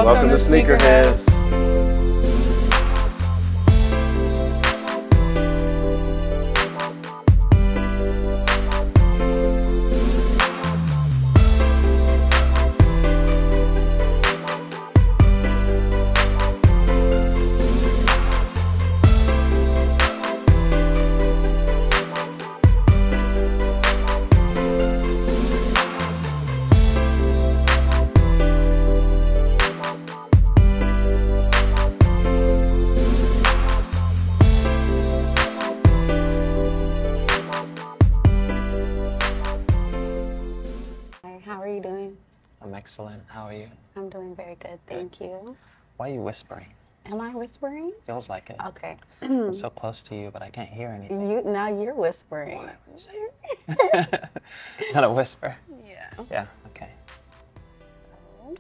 Welcome to Sneakerheads. Excellent. How are you? I'm doing very good, thank you. Why are you whispering? Am I whispering? Feels like it. Okay. I'm so close to you, but I can't hear anything. Now you're whispering. What? Is that a whisper? Yeah. Yeah, okay.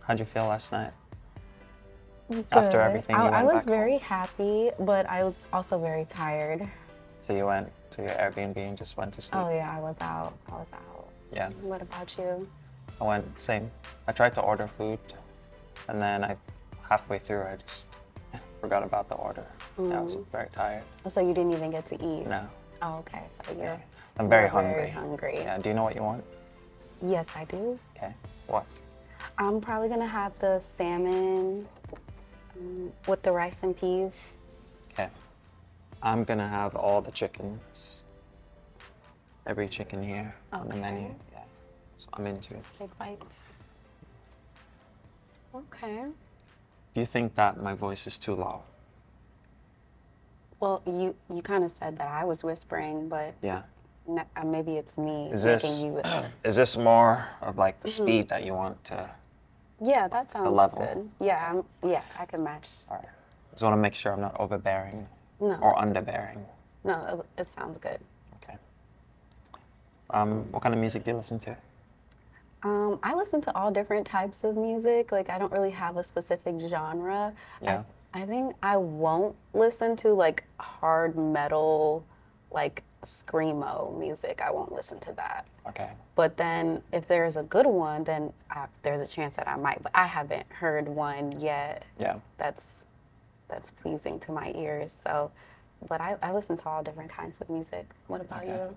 How'd you feel last night? Good. After everything you went I was back very home? happy, but I was also very tired. So you went to your Airbnb and just went to sleep? Oh yeah, I was out. Yeah. What about you? I went, same. I tried to order food, and then halfway through, I just forgot about the order. Yeah, I was very tired. So you didn't even get to eat? No. Oh, okay. So you're I'm very hungry. Very hungry. Yeah, do you know what you want? Yes, I do. Okay, what? I'm probably gonna have the salmon with the rice and peas. Okay. I'm gonna have all the chickens. Every chicken here on the menu. Yeah. So I'm into it. Big bites. Okay. Do you think that my voice is too low? Well, you kind of said that I was whispering, but yeah, maybe it's me is making you whisper. Is this more of like the speed that you want to? Yeah, that sounds level. good. Yeah, I can match. All right. Just want to make sure I'm not overbearing or underbearing. No, it sounds good. Okay. What kind of music do you listen to? I listen to all different types of music. Like, I don't really have a specific genre. Yeah. I think I won't listen to like hard metal, like screamo music. I won't listen to that. Okay. But then if there's a good one, then there's a chance that I might. But I haven't heard one yet. Yeah. That's pleasing to my ears. So, but I listen to all different kinds of music. What about you?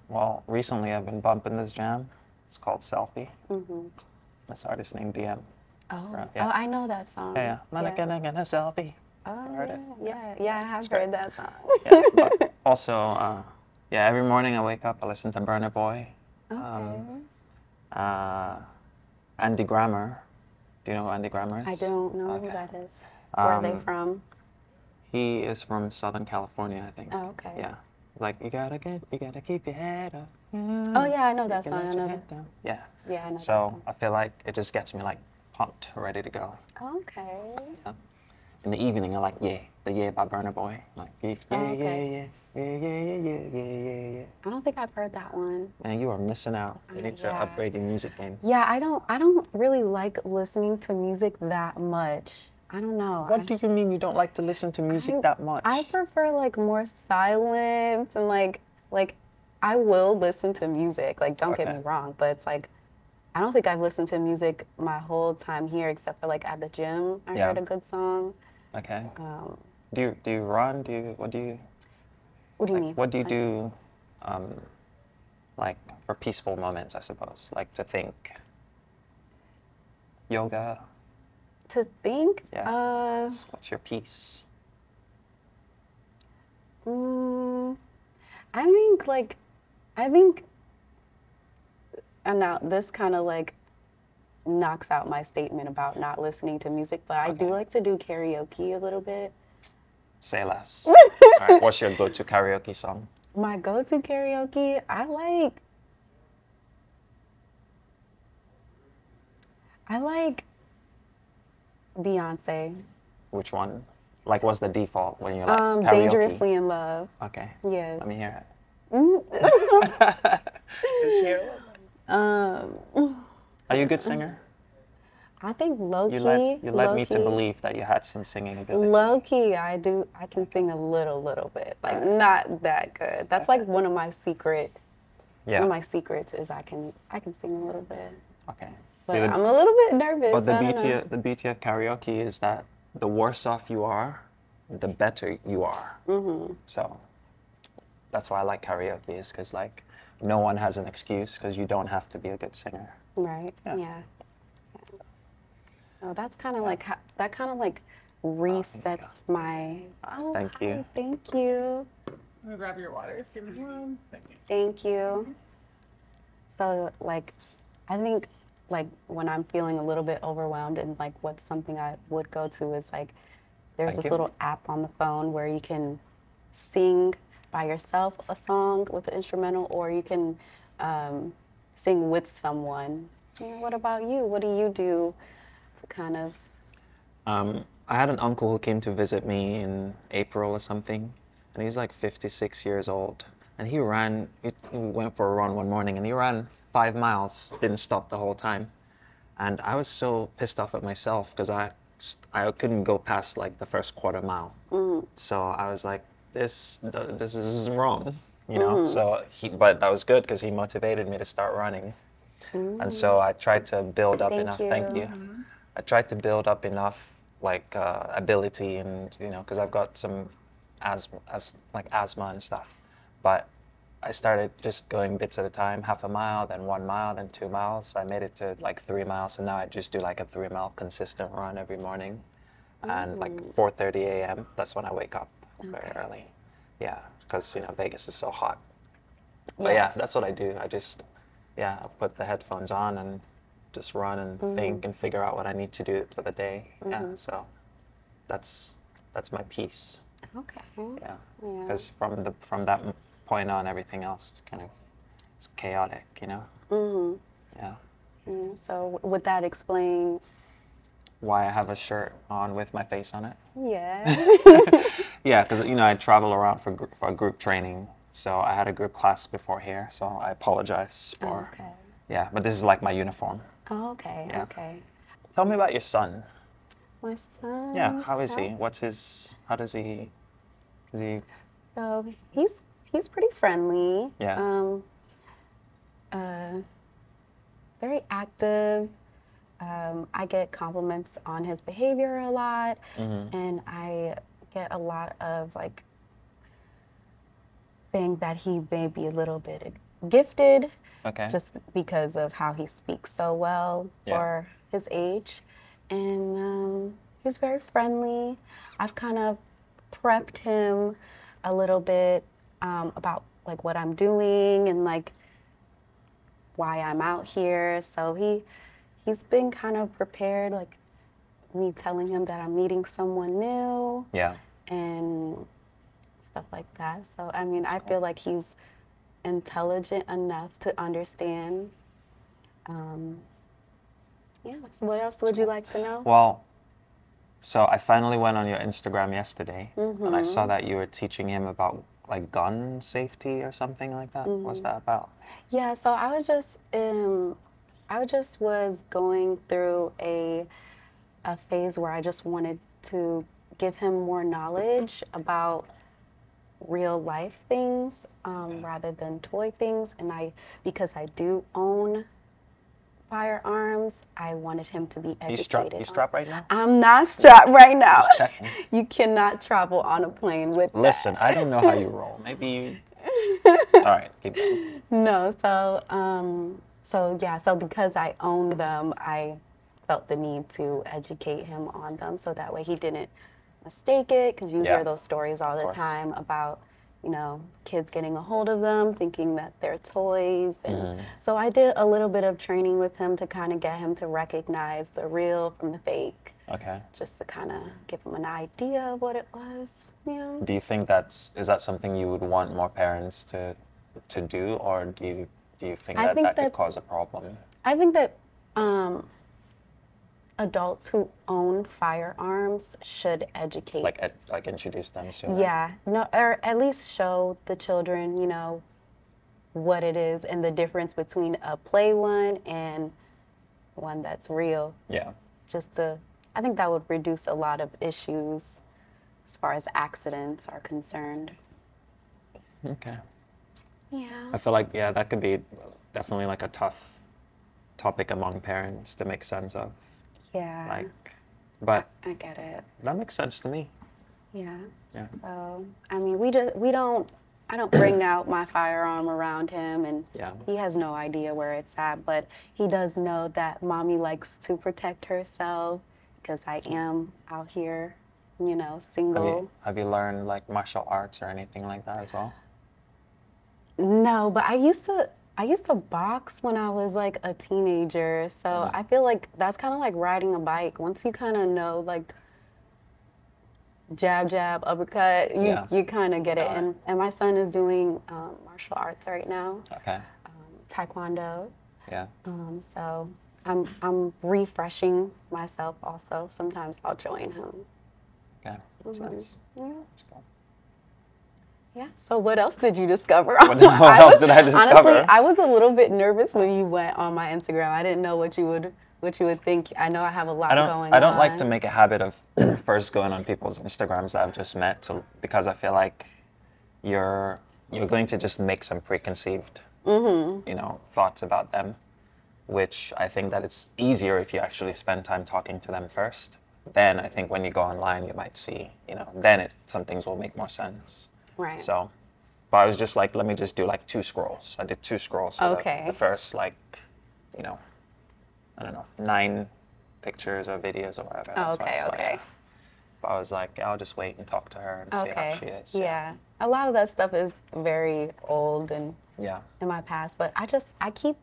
Well, recently I've been bumping this jam. It's called Selfie. This artist named DM. Oh, I know that song. Yeah. Mannequin and a selfie. Oh, heard it? Yeah, I have heard that song. Yeah, but also, every morning I wake up, I listen to Burna Boy. Okay. Andy Grammer. Do you know who Andy Grammer is? I don't know who that is. Where are they from? He is from Southern California, I think. Oh, okay. Yeah. Like, you gotta keep your head up. Oh yeah, I know that song. I know that. Yeah. Yeah, I know. So I feel like it just gets me like pumped, ready to go. Okay. Yeah. In the evening, I like the Yeah by Burna Boy. Like yeah. I don't think I've heard that one. Man, you are missing out. You need to upgrade your music game. Yeah, I don't really like listening to music that much. I don't know. What do you mean you don't like to listen to music that much? I prefer like more silence and like I will listen to music. Like, don't get me wrong, but it's like I don't think I've listened to music my whole time here except for like at the gym. I heard a good song. Okay. Do you run? What do you mean? What do you do like for peaceful moments, I suppose? Like to think. Yoga. To think? Yeah. What's your peace? I think, and now this kind of like knocks out my statement about not listening to music, but I do like to do karaoke a little bit. Say less. All right, what's your go-to karaoke song? My go-to karaoke, I like Beyonce. Which one? Like, what's the default when you're like karaoke? Dangerously in Love. Okay. Yes. Let me hear it. Let's hear it. Are you a good singer? I think low-key. You led me to believe that you had some singing ability. Low-key, I can sing a little bit. Like, not that good. That's like one of my secrets is I can sing a little bit. Okay. But I'm a little bit nervous. But the beauty of karaoke is that the worse off you are, the better you are. So that's why I like karaoke, is because like no one has an excuse, because you don't have to be a good singer. Right. Yeah. So that's kind of like that kind of like resets my. Oh, thank you. Hi, thank you. I'm gonna grab your water. Just give me 1 second. Thank you. So like, I think like when I'm feeling a little bit overwhelmed, and like what's something I would go to is like, there's this little app on the phone where you can sing by yourself a song with the instrumental, or you can sing with someone. What about you? What do you do to kind of? I had an uncle who came to visit me in April or something, and he's like 56 years old. And he went for a run one morning, and he ran 5 miles, didn't stop the whole time. And I was so pissed off at myself because I couldn't go past like the first quarter mile. So I was like, this is wrong, you know? So but that was good because he motivated me to start running. And so I tried to build up enough, thank you. I tried to build up enough like ability, and you know, because I've got some asthma and stuff. But I started just going bits at a time, half a mile, then 1 mile, then 2 miles. So I made it to like 3 miles, and now I just do like a 3 mile consistent run every morning. And like 4:30 a.m., that's when I wake up very early. Yeah, because you know, Vegas is so hot. But yeah, that's what I do. I just, I put the headphones on and just run and think and figure out what I need to do for the day. Yeah, so that's my piece. Okay. Yeah, because from that point on, everything else is kind of chaotic, you know. Yeah. So would that explain why I have a shirt on with my face on it? Yeah. Yeah, because you know, I travel around for group training, so I had a group class before here, so I apologize for. Okay. Yeah, but this is like my uniform. Oh, okay. Yeah. Okay. Tell me about your son. My son. Yeah, how is he? How does he? Is he? So he's pretty friendly. Yeah. Very active. I get compliments on his behavior a lot, and I get a lot of like saying that he may be a little bit gifted, just because of how he speaks so well for his age, and he's very friendly. I've kind of prepped him a little bit about like what I'm doing and like why I'm out here, so he's been kind of prepared, like me telling him that I'm meeting someone new. Yeah. And stuff like that. So, I mean, I feel like he's intelligent enough to understand. Yeah, so what else would you like to know? Well, so I finally went on your Instagram yesterday, and I saw that you were teaching him about like gun safety or something like that. What's that about? Yeah, so I was going through a phase where I just wanted to give him more knowledge about real life things rather than toy things, and because I do own firearms, I wanted him to be educated. You strapped right now? I'm not strapped right now. Just checking. You cannot travel on a plane with Listen, I don't know how you roll. Maybe you... All right, keep going. No, so because I own them, I felt the need to educate him on them, so that way he didn't mistake it, because you hear those stories all the time about, you know, kids getting a hold of them, thinking that they're toys. And so I did a little bit of training with him to kind of get him to recognize the real from the fake. Okay. Just to kind of give him an idea of what it was, you know. Do you think is that something you would want more parents to do, or do you think that could cause a problem? I think that adults who own firearms should educate. Like introduce them to Yeah, no, or at least show the children, you know, what it is and the difference between a play one and one that's real. Yeah. I think that would reduce a lot of issues as far as accidents are concerned. Okay. Yeah. I feel like, that could be definitely like a tough topic among parents to make sense of. Yeah. Like, but I get it. that makes sense to me. Yeah. Yeah. So, I mean, I don't bring out my firearm around him, and Yeah. he has no idea where it's at, but he does know that mommy likes to protect herself because I am out here, you know, single. Have you learned like martial arts or anything like that as well? No, but I used to box when I was like a teenager, so I feel like that's kind of like riding a bike. Once you kind of know like jab, jab, uppercut, you kind of get it. And my son is doing martial arts right now. Okay. Taekwondo. Yeah. So I'm refreshing myself also. Sometimes I'll join him. Okay. That's nice. Yeah. That's cool. Yeah. So what else did you discover? What else did I discover? Honestly, I was a little bit nervous when you went on my Instagram. I didn't know what you would think. I know I have a lot going on. I don't like to make a habit of first going on people's Instagrams that I've just met, because I feel like you're going to just make some preconceived, you know, thoughts about them, which I think that it's easier if you actually spend time talking to them first. Then I think when you go online, you might see, you know, then some things will make more sense. Right. So, but I was just like, let me just do like 2 scrolls. I did 2 scrolls. So okay. The first, like, you know, I don't know, 9 pictures or videos or whatever. Oh, okay, okay. But I was like, I'll just wait and talk to her and see how she is. Yeah. A lot of that stuff is very old and in my past, but I keep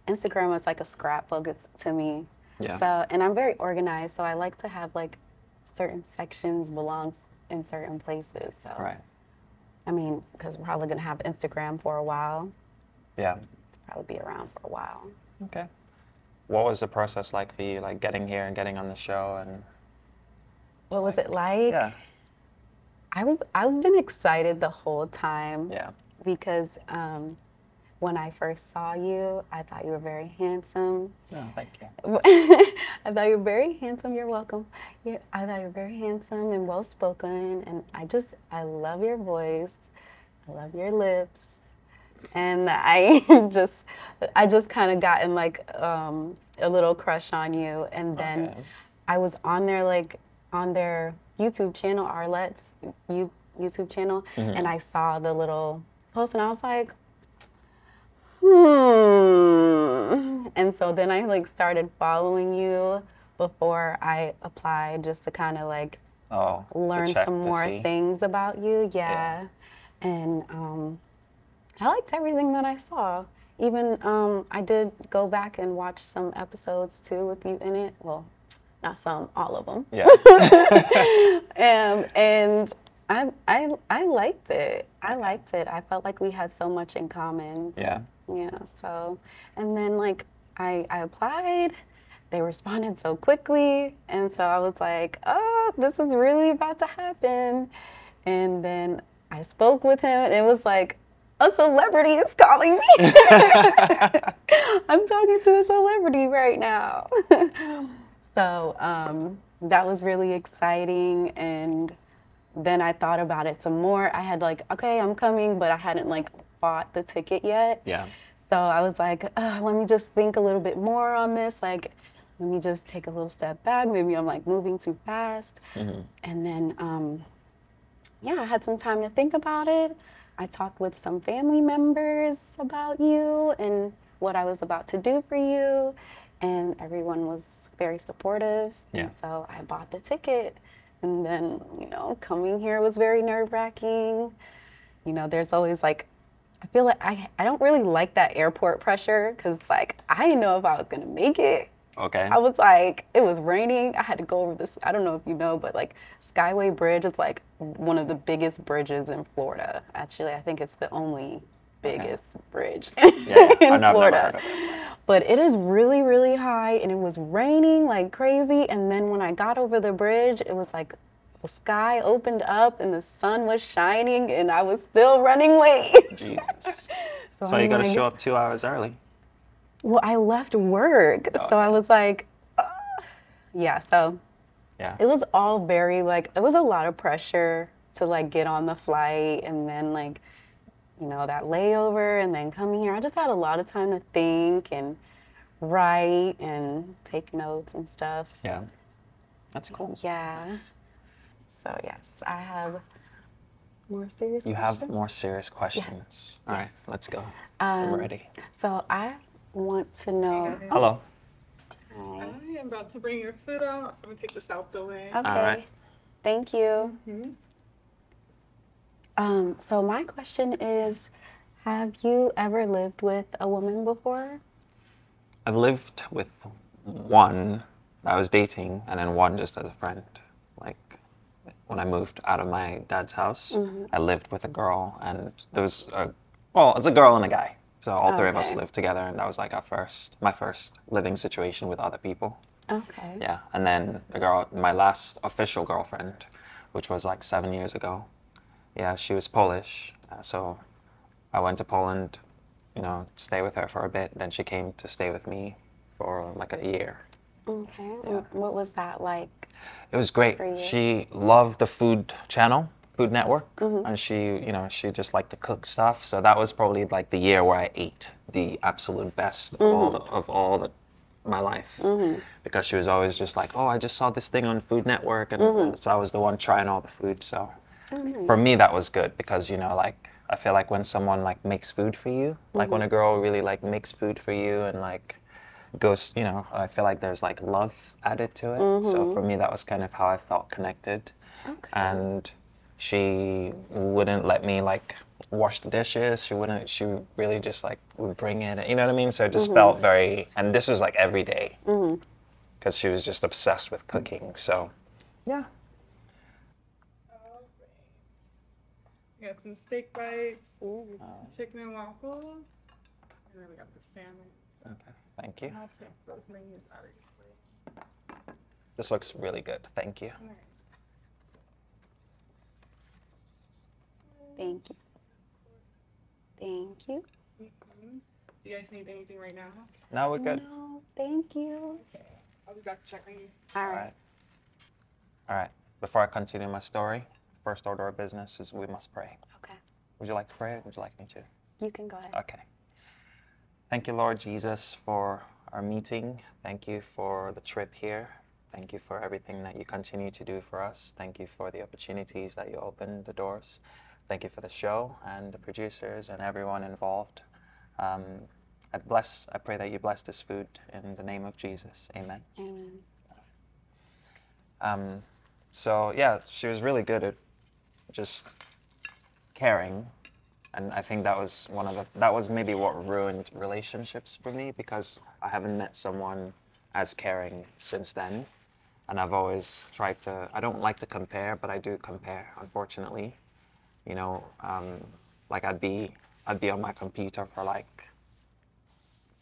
Instagram as like a scrapbook to me. Yeah. So, and I'm very organized, so I like to have like certain sections belongs in certain places. So. Right. I mean, because we're probably gonna have Instagram for a while. Yeah. Probably be around for a while. Okay. What was the process like for you, like getting here and getting on the show? And what was it like? Yeah. I've been excited the whole time. Yeah. Because when I first saw you, I thought you were very handsome. No, thank you. I thought you were very handsome. You're welcome. I thought you were very handsome and well spoken, and I love your voice. I love your lips. And I just kind of gotten like a little crush on you, and then I was on their YouTube channel, Arlette's YouTube channel, and I saw the little post, and I was like, and so then I like started following you before I applied, just to kind of like learn some more things about you. Yeah. And I liked everything that I saw. Even I did go back and watch some episodes too with you in it. Well, not some, all of them. Yeah. And I liked it. I liked it. I felt like we had so much in common. Yeah. Yeah. So, and then like I applied. They responded so quickly, and so I was like, oh, this is really about to happen. And then I spoke with him, and it was like, a celebrity is calling me. I'm talking to a celebrity right now. So that was really exciting. And then I thought about it some more. I had like, okay, I'm coming, but I hadn't like bought the ticket yet. Yeah. So I was like, let me just think a little bit more on this. Like, let me just take a little step back. Maybe I'm like moving too fast. And then, yeah, I had some time to think about it. I talked with some family members about you and what I was about to do for you. And everyone was very supportive. Yeah. And so I bought the ticket. And then, you know, coming here was very nerve-wracking. You know, there's always like, I feel like I don't really like that airport pressure, because like I didn't know if I was gonna make it. Okay. I was like, it was raining. I had to go over this, I don't know if you know, but like Skyway Bridge is like one of the biggest bridges in Florida. Actually, I think it's the only biggest bridge in Florida. But it is really, really high, and it was raining like crazy. And then when I got over the bridge, it was like the sky opened up and the sun was shining, and I was still running late. Jesus. So you got to show up 2 hours early. Well, I left work, so I was like, yeah. So it was all very like, it was a lot of pressure to like get on the flight, and then like, you know, that layover, and then coming here. I just had a lot of time to think and write and take notes and stuff. Yeah. That's cool. Yeah. So yes, I have more serious You questions. have more serious questions. All right, Yes. let's go. I'm ready. So I want to know. Hello. Hi. I am about to bring your foot out, so I'm gonna take this out the way. Okay. right. Thank you. So my question is, have you ever lived with a woman before? I've lived with one that I was dating, and then one just as a friend. Like when I moved out of my dad's house, I lived with a girl, and there was it's a girl and a guy. So all three of us Okay. lived together, and that was like my first living situation with other people. Okay. Yeah, and then the girl, my last official girlfriend, which was like 7 years ago. Yeah, she was Polish, so I went to Poland, to stay with her for a bit. Then she came to stay with me for like a year. Okay. Yeah. What was that like? It was great. For you? She loved the Food Channel, Food Network, and she just liked to cook stuff. So that was probably like the year where I ate the absolute best of all my life, because she was always just like, oh, I just saw this thing on Food Network, and so I was the one trying all the food. So for me, that was good because like I feel like when someone like makes food for you, like when a girl really like makes food for you and like goes, I feel like there's like love added to it. So for me, that was kind of how I felt connected. Okay. And she wouldn't let me like wash the dishes. She really just like would bring it, you know what I mean? So it just felt very, and this was like every day because she was just obsessed with cooking. So yeah. We got some steak bites, chicken and waffles, and then we got the salmon. So Okay, thank you. I'll take those menus out of your plate. This looks really good. Thank you. All right. Thank you. Thank you. Do you guys need anything right now? Now we're good. No, thank you. Okay. I'll be back to check on you. All All right. right. All right. Before I continue my story, first order of business is we must pray. Okay. Would you like to pray or would you like me to? You can go ahead. Okay. Thank you, Lord Jesus, for our meeting. Thank you for the trip here. Thank you for everything that you continue to do for us. Thank you for the opportunities that you open the doors. Thank you for the show and the producers and everyone involved. I pray that you bless this food in the name of Jesus. Amen. Amen. So yeah, she was really good at just caring, and I think that was maybe what ruined relationships for me, because I haven't met someone as caring since then, and I've always tried to. I don't like to compare, but I do compare, unfortunately. Like I'd be on my computer for like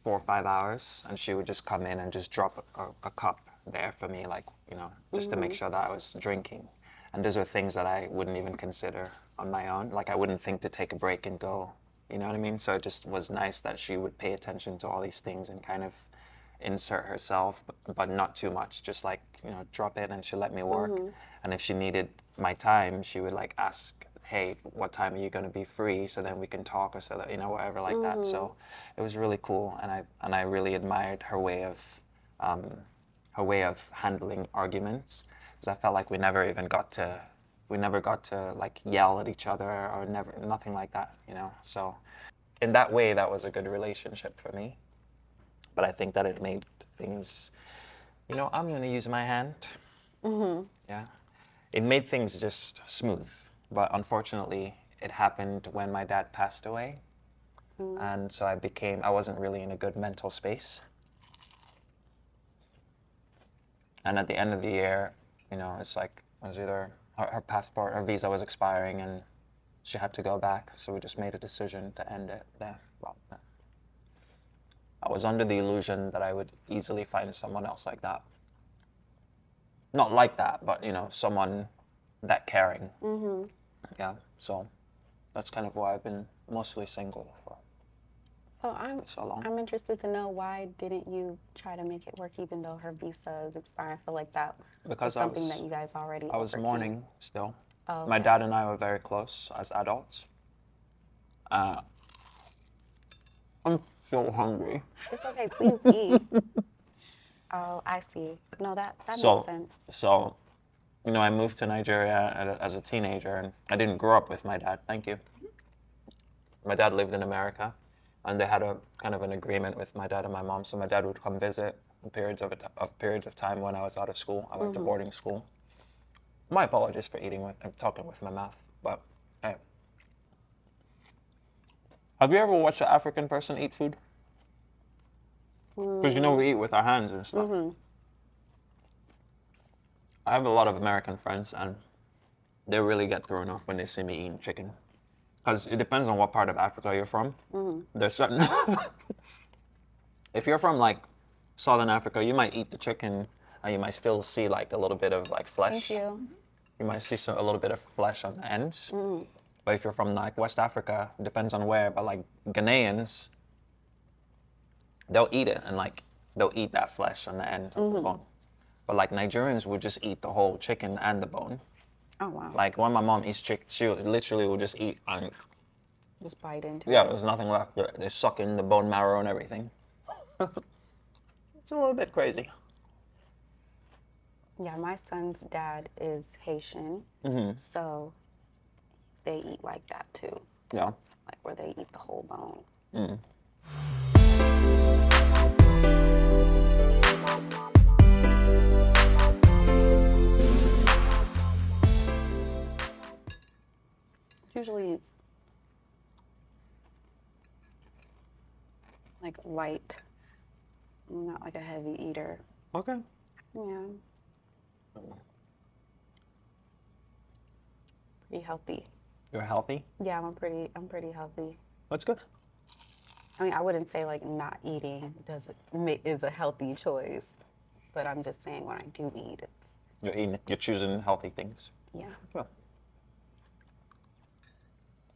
4 or 5 hours, and she would just come in and just drop a cup there for me, like, just to make sure that I was drinking. And those are things that I wouldn't even consider on my own. Like I wouldn't think to take a break and go, you know what I mean? So it just was nice that she would pay attention to all these things and kind of insert herself, but not too much. Just like, drop in and she'd let me work. And if she needed my time, she would like ask, hey, what time are you going to be free so then we can talk, or so that, whatever like that. So it was really cool, and I really admired her way of handling arguments, because I felt like we never got to like yell at each other or nothing like that, So in that way, that was a good relationship for me. But I think that it made things, I'm going to use my hand. Yeah. It made things just smooth. But unfortunately, it happened when my dad passed away. And so I wasn't really in a good mental space. And at the end of the year, it's like, it was either her passport, her visa was expiring and she had to go back. So we just made a decision to end it there. Well, I was under the illusion that I would easily find someone else like that. Not like that, but, someone that caring. Yeah, so that's kind of why I've been mostly single for So so long. I'm interested to know, why didn't you try to make it work even though her visa is expiring? I feel like that Because was something that you guys already I was overcame. mourning still. Oh, My okay. dad and I were very close as adults. so hungry. It's okay. Please eat. Oh, I see. No, that makes sense. So, you know, I moved to Nigeria as a teenager, and I didn't grow up with my dad. Thank you. My dad lived in America, and they had a kind of an agreement with my dad and my mom. So my dad would come visit in periods of time when I was out of school. I went to boarding school. My apologies for I'm talking with my mouth, but hey. Have you ever watched an African person eat food? Because you know we eat with our hands and stuff. I have a lot of American friends, and they really get thrown off when they see me eating chicken. Because it depends on what part of Africa you're from. There's certain... If you're from like Southern Africa, you might eat the chicken, and you might still see like a little bit of like flesh. Thank you. You might see a little bit of flesh on the ends. But if you're from like West Africa, it depends on where, but like Ghanaians, they'll eat it and like they'll eat that flesh on the end of the bone. But like Nigerians would just eat the whole chicken and the bone. Oh, wow. Like when my mom eats chicken, she literally will just eat and just bite into it. Yeah, there's nothing left. They suck in the bone marrow and everything. It's a little bit crazy. Yeah, my son's dad is Haitian, so they eat like that too. Yeah. Like where they eat the whole bone. Usually like light. I'm not like a heavy eater. Okay. Yeah. Pretty healthy. You're healthy? Yeah, I'm pretty healthy. That's good. I mean, I wouldn't say like not eating is a healthy choice, but I'm just saying when I do eat, it's... You're choosing healthy things. Yeah. Yeah.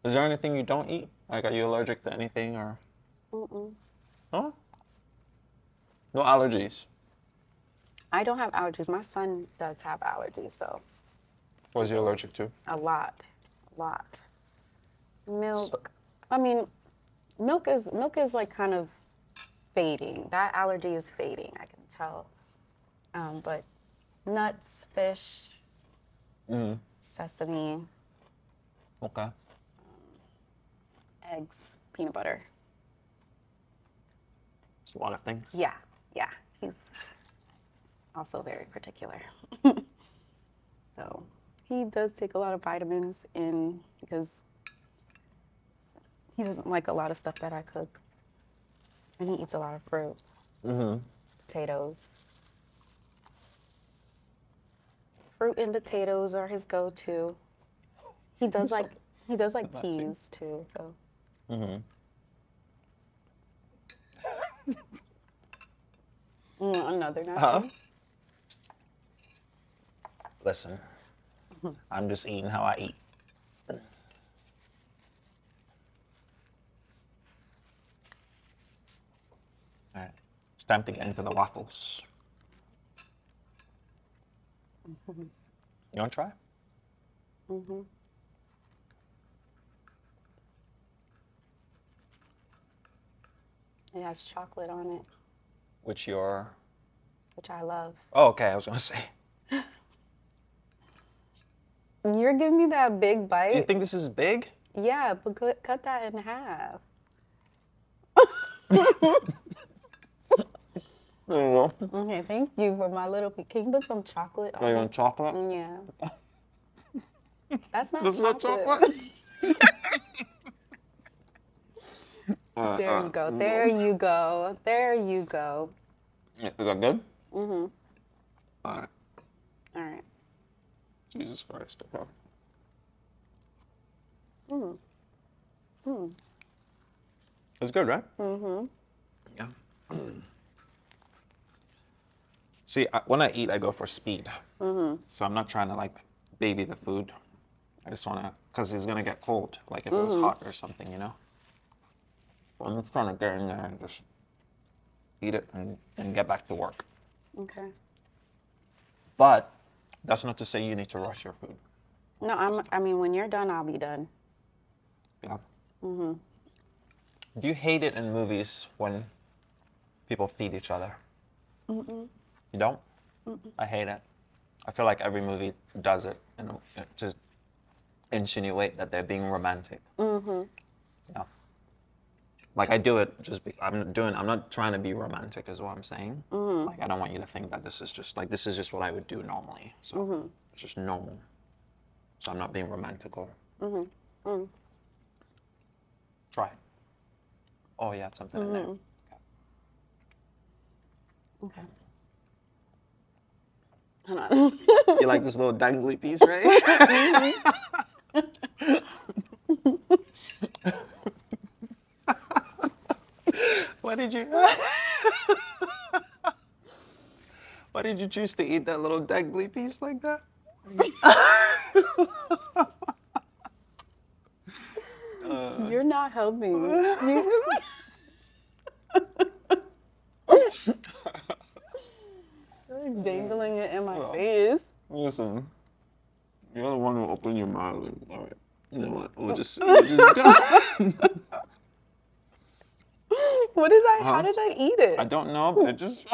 Is there anything you don't eat? Like, are you allergic to anything or? Huh? No allergies? I don't have allergies. My son does have allergies, so. What is he allergic to? A lot. Milk. I mean, milk is like kind of fading. That allergy is fading, I can tell. But nuts, fish, sesame. Okay. Eggs, peanut butter. It's a lot of things. Yeah. He's also very particular. So he does take a lot of vitamins in because he doesn't like a lot of stuff that I cook. And he eats a lot of fruit. Potatoes. Fruit and potatoes are his go-to. He does like peas too, so. Another napkin. Listen, I'm just eating how I eat. All right, it's time to get into the waffles. You want to try? It has chocolate on it. Which I love. Oh, okay, I was going to say. You're giving me that big bite? You think this is big? Yeah, but cut that in half. There you go. Okay, thank you for my little piece. Can you put some chocolate on Oh, you it? want chocolate? Yeah. That's not That's not chocolate. chocolate? There you go. Yeah, is that good? All right. All right. Jesus Christ. Okay. It's good, right? Yeah. See, when I eat, I go for speed. So I'm not trying to like baby the food. I just want to, because it's going to get cold, like if it was hot or something, you know? So I'm just trying to get in there and just eat it and get back to work. Okay. But that's not to say you need to rush your food. No, I mean, when you're done, I'll be done. Yeah. Do you hate it in movies when people feed each other? Mm-mm. You don't? Mm-mm. I hate it. I feel like every movie does it, to insinuate that they're being romantic. Mm-hmm. Yeah. Like I do it I'm not trying to be romantic is what I'm saying. Mm-hmm. Like I don't want you to think that this is just what I would do normally. So Mm-hmm. it's just normal. So I'm not being romantical. Mm-hmm. Mm. Try it. Oh, you have something in there. Okay. Hold on. You like this little dangly piece, right? Why did you choose to eat that little dangly piece like that? You're not helping. You're dangling it in my face. Listen, you're the one who opened your mouth. All right, you know what? We'll just go. How did I eat it? I don't know, but it just.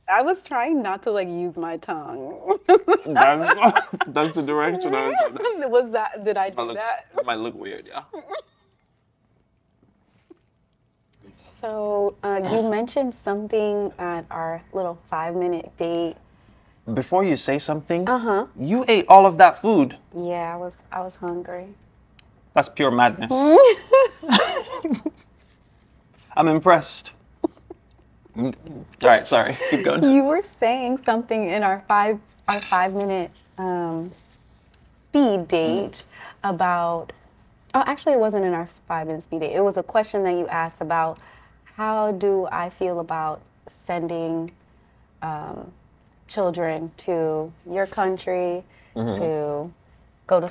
I was trying not to like use my tongue. That's the direction I was. Did I do that? It might look weird, yeah. So you mentioned something at our little 5-minute date. Before you say something, Uh-huh. you ate all of that food. Yeah, I was hungry. That's pure madness. I'm impressed. All right, sorry. Keep going. You were saying something in our 5-minute speed date about. Oh, actually, it wasn't in our 5-minute speed date. It was a question that you asked about how do I feel about sending children to your country to go to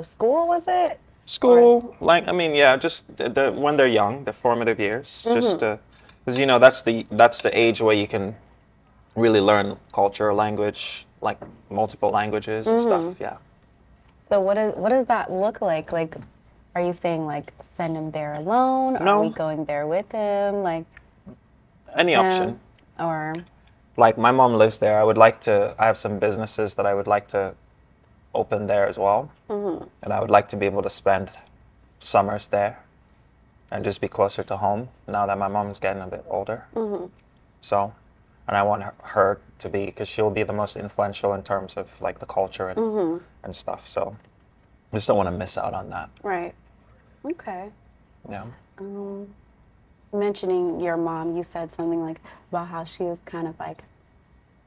school. Was it? School, like I mean, yeah, just when they're young, the formative years, just because you know that's the age where you can really learn culture, language, like multiple languages and stuff. Yeah. So what does that look like? Like, are you saying like send him there alone? No. Are we going there with him? Like any option. Or like my mom lives there. I have some businesses that I would like to open there as well. And I would like to be able to spend summers there and just be closer to home now that my mom's getting a bit older. So, and I want her to be, because she'll be the most influential in terms of like the culture and stuff. So I just don't want to miss out on that. right. Okay. Yeah. Mentioning your mom, you said something like about how she was kind of like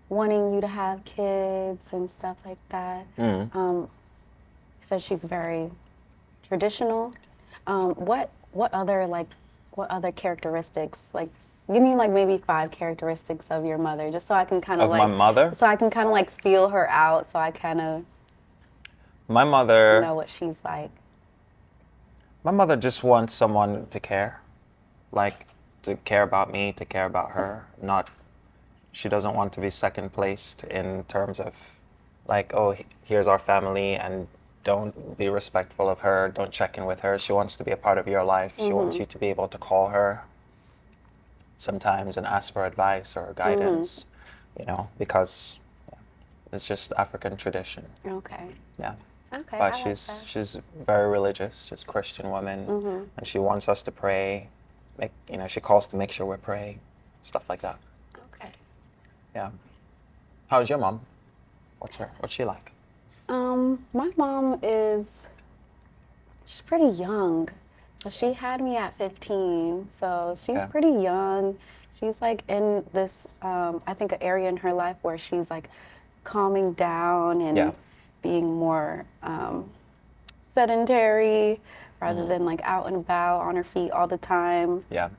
wanting you to have kids and stuff like that. You said she's very traditional. What other characteristics, like give me like maybe 5 characteristics of your mother, just so I can kind of like my mother? so I can kind of like feel her out, so I kind of My mother know what she's like. My mother just wants someone to care, like to care about me, to care about her. She doesn't want to be second placed in terms of like, oh, here's our family and don't be respectful of her, don't check in with her. She wants to be a part of your life. She wants you to be able to call her sometimes and ask for advice or guidance, you know, because it's just African tradition. Okay. Yeah. Okay. But I like that. she's very religious. She's a Christian woman, and she wants us to pray. She calls to make sure we're praying, stuff like that. Okay. Yeah. How's your mom? What's she like? My mom she's pretty young. So she had me at 15. So she's pretty young. She's like in this, I think, an area in her life where she's like calming down and being more sedentary rather than like out and about on her feet all the time. Yeah.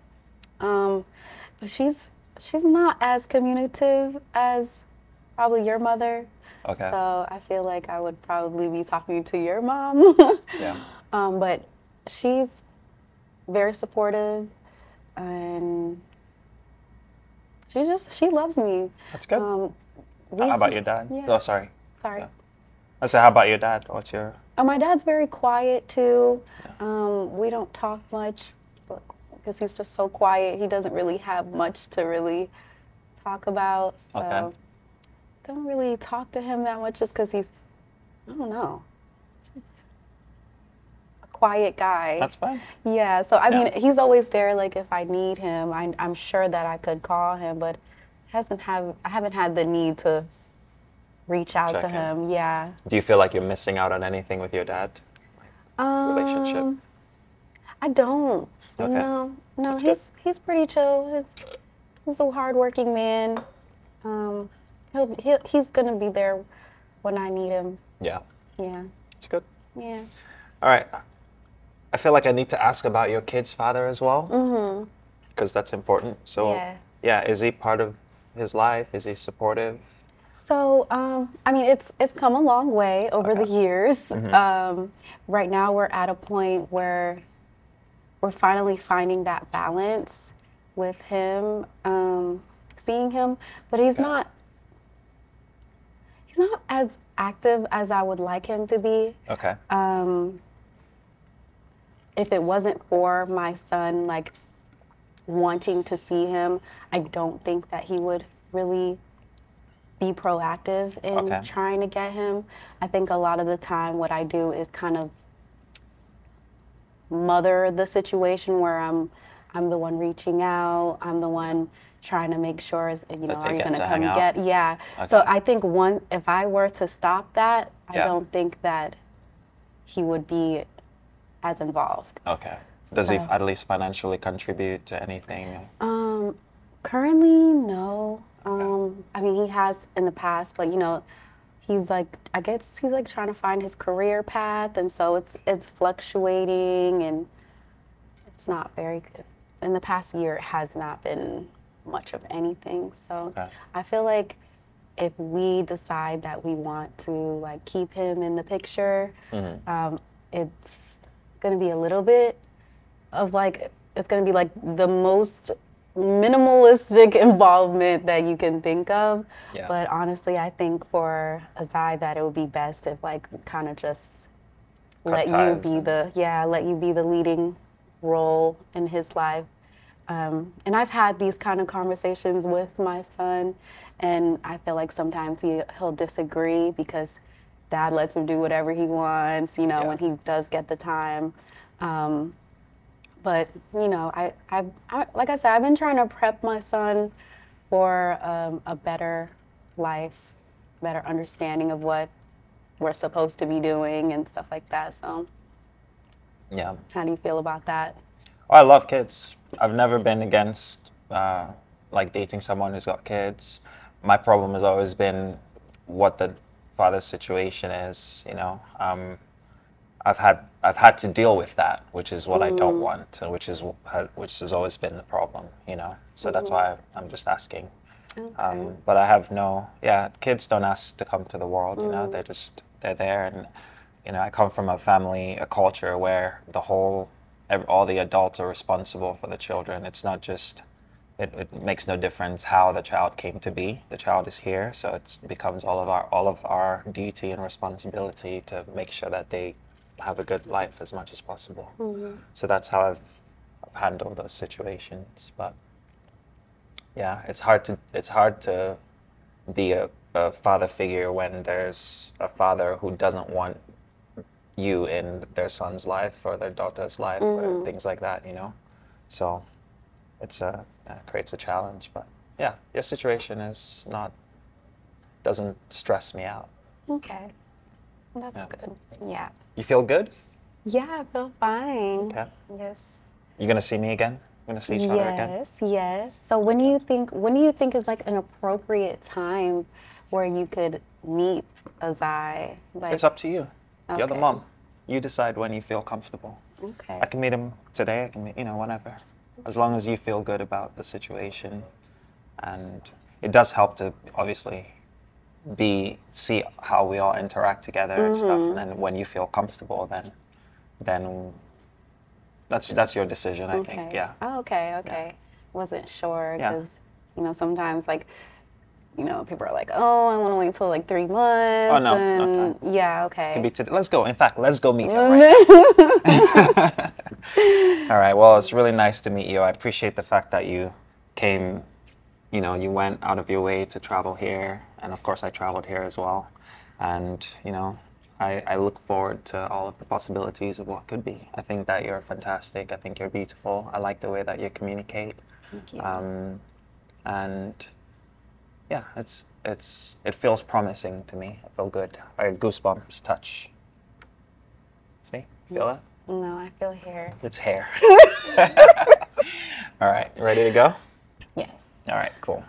But she's not as communicative as probably your mother. Okay. So I feel like I would probably be talking to your mom. Yeah. But she's very supportive and she loves me. That's good. How about your dad? Yeah. Oh, sorry. Sorry. Yeah. I said, how about your dad? What's your... My dad's very quiet too. We don't talk much because he's just so quiet. He doesn't really have much to really talk about. So don't really talk to him that much just because he's, I don't know, just a quiet guy. That's fine. Yeah, so I mean, he's always there, like, if I need him. I'm sure that I could call him, but I haven't had the need to reach out to him. Yeah. Do you feel like you're missing out on anything with your dad? Relationship? I don't. Okay. No, That's he's pretty chill. He's a hardworking man. He's gonna be there when I need him. Yeah. Yeah. It's good. Yeah. All right. I feel like I need to ask about your kid's father as well. Mm-hmm. Because that's important. So, yeah, is he part of his life? Is he supportive? So, I mean, it's come a long way over the years. Right now, we're at a point where we're finally finding that balance with him, seeing him, but he's not as active as I would like him to be. Okay. If it wasn't for my son, like, wanting to see him, I don't think that he would really be proactive in trying to get him. I think a lot of the time what I do is kind of mother the situation where I'm the one reaching out, I'm the one trying to make sure, you know, are you going to come get? Yeah. So I think if I were to stop that, I don't think that he would be as involved. Okay. Does he at least financially contribute to anything? Currently, no. I mean, he has in the past, but, you know, he's like, I guess he's like trying to find his career path, and so it's fluctuating, and it's not very good. In the past year, it has not been much of anything. So I feel like if we decide that we want to, like, keep him in the picture, it's going to be a little bit of, like, it's going to be like the most minimalistic involvement that you can think of. But honestly, I think for Azai that it would be best if, like, kind of just let you be the leading role in his life. And I've had these kind of conversations with my son, and I feel like sometimes he'll disagree because dad lets him do whatever he wants, you know, when he does get the time. But, you know, I like I said, I've been trying to prep my son for a better life, better understanding of what we're supposed to be doing and stuff like that. So, how do you feel about that? I love kids. I've never been against like dating someone who's got kids. My problem has always been what the father's situation is. You know, I've had to deal with that, which is what I don't want, and which has always been the problem. You know, so that's why I'm just asking. But I have kids don't ask to come to the world. You know, they're there, and you know, I come from a culture where all the adults are responsible for the children. It's not just, it makes no difference how the child came to be. The child is here, so it becomes all of our duty and responsibility to make sure that they have a good life as much as possible. So that's how I've handled those situations. But yeah, it's hard to be a father figure when there's a father who doesn't want you in their son's life or their daughter's life or things like that, you know. So it creates a challenge. But yeah, your situation doesn't stress me out. Okay, that's good. Yeah. You feel good? Yeah, I feel fine. Okay. Yes. You gonna see me again? We're gonna see each other again? Yes. So when do you think is like an appropriate time where you could meet Azai? Like, it's up to you. Okay. You're the mom. You decide when you feel comfortable. Okay. I can meet him today. I can meet, whenever. As long as you feel good about the situation. And it does help to obviously see how we all interact together and stuff. And then when you feel comfortable, then that's your decision, I think. Yeah. Oh, okay. Yeah. Wasn't sure because sometimes like you know, people are like, oh, I want to wait till like 3 months. Oh, no, and no time. Yeah, okay. Could be today. Let's go. In fact, let's go meet him right now. All right. Well, it's really nice to meet you. I appreciate the fact that you came, you know, you went out of your way to travel here. And of course, I traveled here as well. And, you know, I look forward to all of the possibilities of what could be. I think that you're fantastic. I think you're beautiful. I like the way that you communicate. Thank you. And yeah, it feels promising to me. I feel good. I get goosebumps, touch. See? Feel that? No, I feel hair. It's hair. All right, ready to go? Yes. All right, cool.